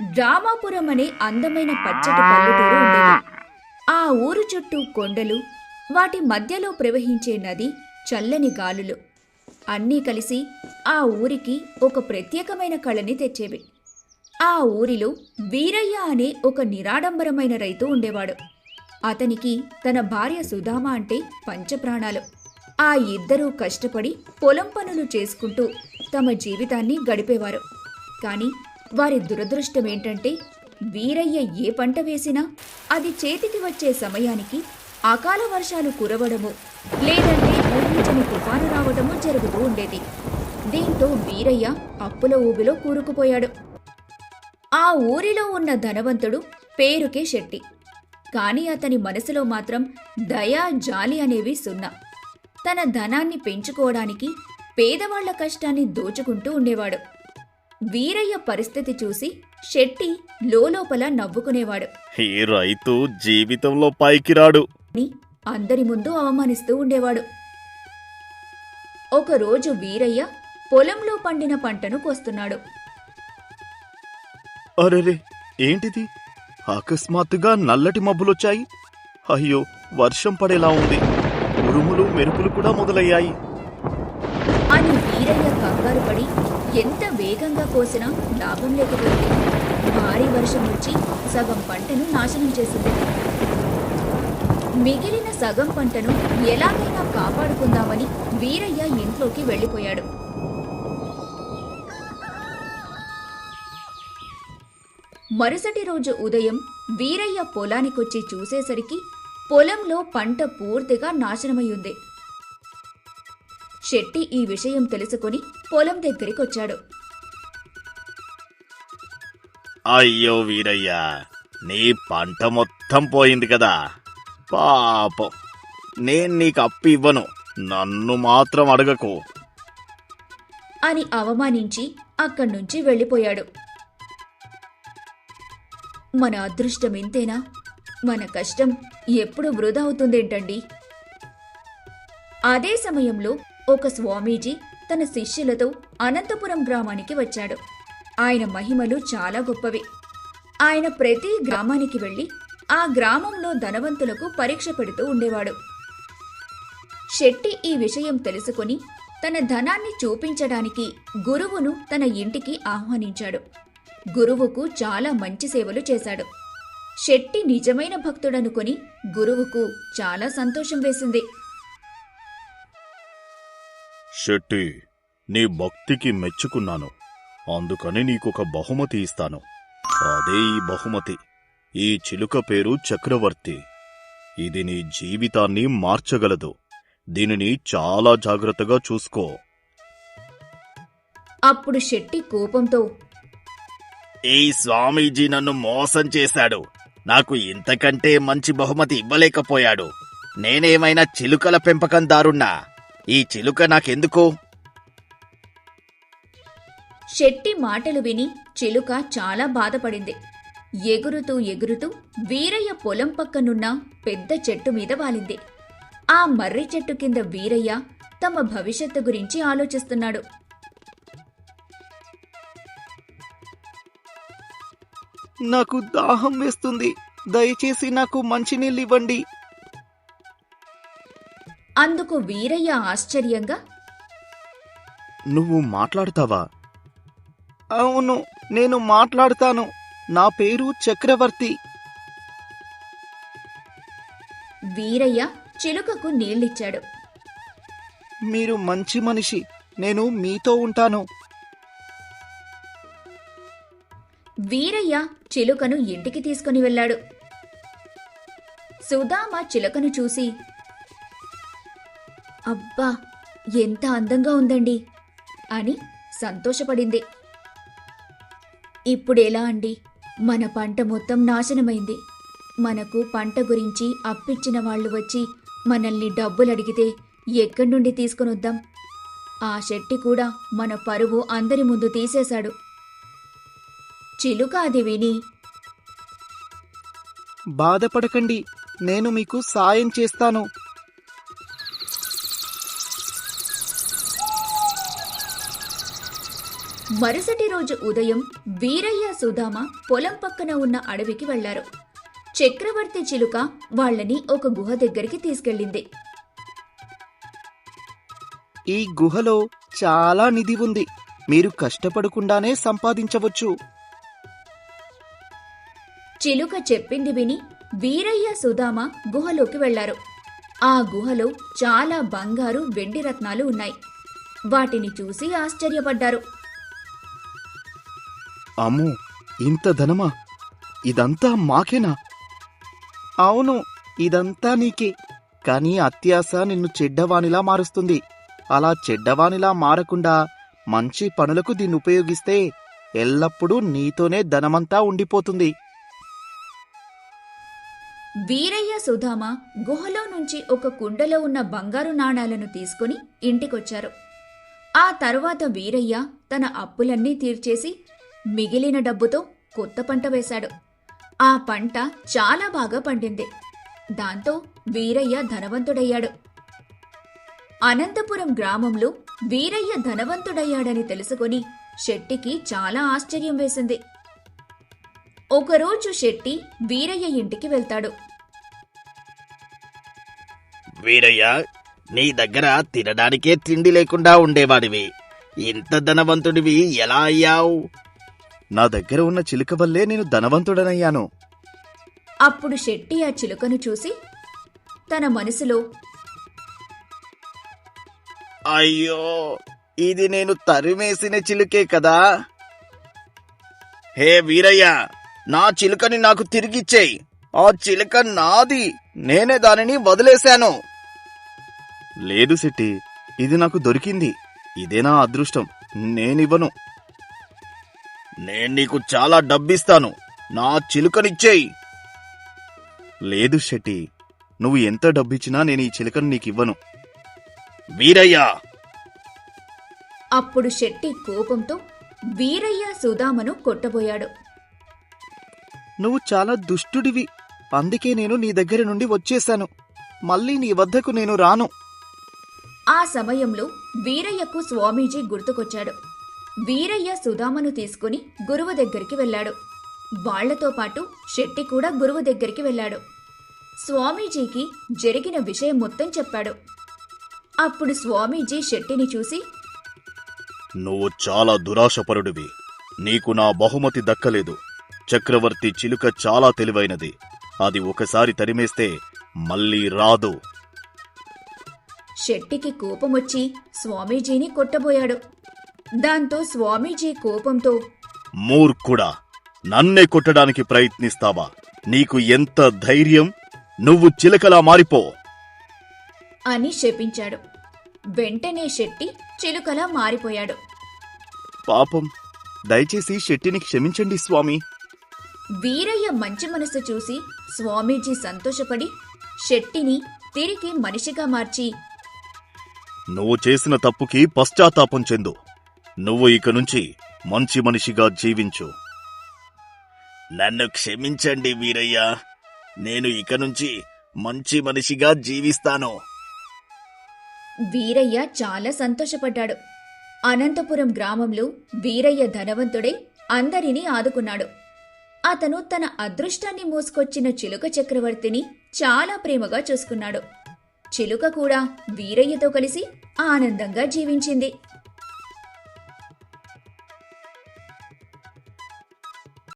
రామాపురం అనే అందమైన పచ్చటి పల్లెటూరు ఉండేది. ఆ ఊరు చుట్టూ కొండలు, వాటి మధ్యలో ప్రవహించే నది, చల్లని గాలులు అన్నీ కలిసి ఆ ఊరికి ఒక ప్రత్యేకమైన కళని తెచ్చేవి. ఆ ఊరిలో వీరయ్య అనే ఒక నిరాడంబరమైన రైతు ఉండేవాడు. అతనికి తన భార్య సుధామ అంటే పంచప్రాణాలు. ఆ ఇద్దరూ కష్టపడి పొలం పనులు చేసుకుంటూ తమ జీవితాన్ని గడిపేవారు. కాని వారి దురదృష్టమేంటంటే వీరయ్య ఏ పంట వేసినా అది చేతికి వచ్చే సమయానికి అకాల వర్షాలు కురవడము, లేదంటే ఊహించని తుఫాను రావడము జరుగుతూ ఉండేది. దీంతో వీరయ్య అప్పుల ఊబిలో కూరుకుపోయాడు. ఆ ఊరిలో ఉన్న ధనవంతుడు పేరుకే శెట్టి. కాని అతని మనసులో మాత్రం దయా, జాలి అనేవి సున్నా. తన ధనాన్ని పెంచుకోవడానికి పేదవాళ్ల కష్టాన్ని దోచుకుంటూ ఉండేవాడు. వీరయ్య పరిస్థితి చూసి శెట్టి లోలోపల నవ్వుకునేవాడు. ఈ రైతు జీవితంలో పైకి రాడు అని అందరి ముందు అవమానిస్తూ ఉండేవాడు. ఒకరోజు వీరయ్య పొలంలో పండిన పంటను కోస్తున్నాడు. అరెరే, ఏంటిది? అకస్మాత్తుగా నల్లటి మబ్బులొచ్చాయి. అయ్యో, వర్షం పడేలా ఉంది. ఉరుములు మెరుపులు కూడా మొదలయ్యాయి అని వీరయ్య కంగారు పడి ఎంత వేగంగా కోసినా లాభం లేకపోయింది. భారీ వర్షం వచ్చి సగం పంటను నాశనం చేసింది. మిగిలిన సగం పంటను ఎలాగైనా కాపాడుకుందామని వీరయ్య ఇంట్లోకి వెళ్ళిపోయాడు. మరుసటి రోజు ఉదయం వీరయ్య పొలానికొచ్చి చూసేసరికి పొలంలో పంట పూర్తిగా నాశనమయ్యుంది. శెట్టి ఈ విషయం తెలుసుకుని పొలం దగ్గరికొచ్చాడు. అయ్యో వీరయ్య, నీ పంట మొత్తం పోయింది కదా. పాపం, నేను నీకు అప్పు ఇవ్వను, నన్ను మాత్రం అడగకు అని అవమానించి అక్కడ్నుంచి వెళ్ళిపోయాడు. మన అదృష్టం ఇంతేనా? మన కష్టం ఎప్పుడు వృధా అవుతుందేంటండి? అదే సమయంలో ఒక స్వామీజీ తన శిష్యులతో అనంతపురం గ్రామానికి వచ్చాడు. ఆయన మహిమలు చాలా గొప్పవి. ఆయన ప్రతి గ్రామానికి వెళ్లి ఆ గ్రామంలో ధనవంతులకు పరీక్ష పెడుతూ ఉండేవాడు. శెట్టి ఈ విషయం తెలుసుకుని తన ధనాన్ని చూపించడానికి గురువును తన ఇంటికి ఆహ్వానించాడు. గురువుకు చాలా మంచి సేవలు చేశాడు. శెట్టి నిజమైన భక్తుడనుకొని గురువుకు చాలా సంతోషం వేసింది. శెట్టి, నీ భక్తికి మెచ్చుకున్నాను. అందుకని నీకొక బహుమతి ఇస్తాను. అదే ఈ బహుమతి. ఈ చిలుక పేరు చక్రవర్తి. ఇది నీ జీవితాన్ని మార్చగలదు. దీనిని చాలా జాగ్రత్తగా చూసుకో. అప్పుడు శెట్టి కోపంతో, ఈ స్వామీజీ నన్ను మోసం చేశాడు. నాకు ఇంతకంటే మంచి బహుమతి ఇవ్వలేకపోయాడు. నేనేమైనా చిలుకల పెంపకందారున్నా? ఈ చిలుక నాకెందుకు? శెట్టి మాటలు విని చిలుక చాలా బాధపడింది. ఎగురుతూ ఎగురుతూ వీరయ్య పొలం పక్కనున్న పెద్ద చెట్టు మీద వాలింది. ఆ మర్రి చెట్టు కింద వీరయ్య తమ భవిష్యత్తు గురించి ఆలోచిస్తున్నాడు. నాకు దాహం వేస్తుంది, దయచేసి నాకు మంచినీళ్ళివ్వండి. అందుకు వీరయ్య ఆశ్చర్యంగా, నువ్వు మాట్లాడతావా? అవును, నేను మాట్లాడతాను. నా పేరు చక్రవర్తి. వీరయ్య చిలుకకు నీళ్ళిచ్చాడు. మీరు మంచి మనిషి, నేను మీతో ఉంటాను. వీరయ్య చిలుకను ఇంటికి తీసుకుని వెళ్ళాడు. సుధామ చిలుకను చూసి, అబ్బా, ఎంత అందంగా ఉందండి అని సంతోషపడింది. ఇప్పుడెలా అండి? మన పంట మొత్తం నాశనమైంది. మనకు పంట గురించి అప్పిచ్చిన వాళ్ళు వచ్చి మనల్ని డబ్బులడిగితే ఎక్కడి నుండి తీసుకునొద్దాం? ఆ శెట్టి కూడా మన పరువు అందరి ముందు తీసేశాడు. చిలుక అది విని, బాధపడకండి, నేను మీకు సాయం చేస్తాను. మరుసటి రోజు ఉదయం వీరయ్య సుధామ పొలం పక్కన ఉన్న అడవికి వెళ్లారు. చక్రవర్తి చిలుక వాళ్ళని ఒక గుహ దగ్గరికి తీసుకెళ్ళింది. ఈ గుహలో చాలా నిధి ఉంది. మీరు కష్టపడకుండానే సంపాదించవచ్చు. చిలుక చెప్పింది విని వీరయ్య సుధామ గుహలోకి వెళ్లారు. ఆ గుహలో చాలా బంగారు వెండి రత్నాలు ఉన్నాయి. వాటిని చూసి ఆశ్చర్యపడ్డారు. అమ్మో, ఇంత ధనమా? ఇదంతా మాకేనా? అవును, ఇదంతా నీకే. కాని అత్యాశ నిన్ను చెడ్డవానిలా మారుస్తుంది. అలా చెడ్డవానిలా మారకుండా మంచి పనులకు దీన్ని ఉపయోగిస్తే ఎల్లప్పుడూ నీతోనే ధనమంతా ఉండిపోతుంది. వీరయ్య సుధామ గుహలో నుంచి ఒక కుండలో ఉన్న బంగారు నాణాలను తీసుకుని ఇంటికొచ్చారు. ఆ తర్వాత వీరయ్య తన అప్పులన్నీ తీర్చేసి మిగిలిన డబ్బుతో కొత్త పంట వేశాడు. ఆ పంట చాలా బాగా పండింది. దాంతో వీరయ్య ధనవంతుడయ్యాడు. అనంతపురం గ్రామంలో వీరయ్య ధనవంతుడయ్యాడని తెలుసుకొని శెట్టికి చాలా ఆశ్చర్యం వేసింది. ఒకరోజు శెట్టి వీరయ్య ఇంటికి వెళ్తాడు. వీరయ్య, నీ దగ్గర తినడానికే తిండి లేకుండా ఉండేవాడివి. ఇంత ధనవంతుడివి ఎలా అయ్యావు? నా దగ్గర ఉన్న చిలుక వల్లే నేను ధనవంతుడనయ్యాను. అప్పుడు శెట్టి ఆ చిలుకను చూసి తన మనసులో, అయ్యో, ఇది నేను తరిమేసిన చిలుకే కదా. హే వీరయ్య, నా చిలుకని నాకు తిరిగిచ్చేయి. ఆ చిలుక నాది. నేనే దానిని వదిలేశాను. లేదు శెట్టి, ఇది నాకు దొరికింది. ఇదే నా అదృష్టం. నేనివ్వను. నేను నీకు చాలా డబ్బిస్తాను. నా చిలుకనిచ్చేయి. లేదు శెట్టి, నువ్వు ఎంత డబ్బిచ్చినా నేను ఈ చిలుకను నీకివ్వను. వీరయ్య, అప్పుడు శెట్టి కోపంతో వీరయ్య సుధామను కొట్టబోయాడు. నువ్వు చాలా దుష్టుడివి. అందుకే నేను నీ దగ్గర నుండి వచ్చేశాను. మళ్ళీ నీ వద్దకు నేను రాను. ఆ సమయంలో వీరయ్యకు స్వామీజీ గుర్తుకొచ్చాడు. వీరయ్య సుధామను తీసుకుని గురువు దగ్గరికి వెళ్ళాడు. వాళ్లతో పాటు శెట్టి కూడా గురువు దగ్గరికి వెళ్ళాడు. స్వామీజీకి జరిగిన విషయం మొత్తం చెప్పాడు. అప్పుడు స్వామీజీ శెట్టిని చూసి, నువ్వు చాలా దురాశపరుడివి. నీకు నా బహుమతి దక్కలేదు. చక్రవర్తి చిలుక చాలా తెలివైనది. అది ఒకసారి తరిమేస్తే మళ్ళీ రాదు. శెట్టికి కోపమొచ్చి స్వామీజీని కొట్టబోయాడు. దాంతో స్వామీజీ కోపంతో, మూర్ఖుడా, నన్నే కొట్టడానికి ప్రయత్నిస్తావా? నీకు ఎంత ధైర్యం? నువ్వు చిలుకలా మారిపో అని శపించాడు. వెంటనే శెట్టి చిలుకలా మారిపోయాడు. పాపం, దయచేసి శెట్టిని క్షమించండి స్వామి. వీరయ్య మంచి మనసు చూసి స్వామీజీ సంతోషపడి శెట్టిని తిరిగి మనిషిగా మార్చి, నువ్వు చేసిన తప్పుకి పశ్చాత్తాపం చెందు. నువ్వు ఇక నుంచి మంచి మనిషిగా జీవించు. నన్ను క్షమించండి వీరయ్య. నేను ఇక నుంచి మంచి మనిషిగా జీవిస్తాను. వీరయ్య చాలా సంతోషపడ్డాడు. అనంతపురం గ్రామంలో వీరయ్య ధనవంతుడై అందరినీ ఆదుకున్నాడు. అతను తన అదృష్టాన్ని మోసుకొచ్చిన చిలుక చక్రవర్తిని చాలా ప్రేమగా చూసుకున్నాడు. చిలుక కూడా వీరయ్యతో కలిసి ఆనందంగా జీవించింది.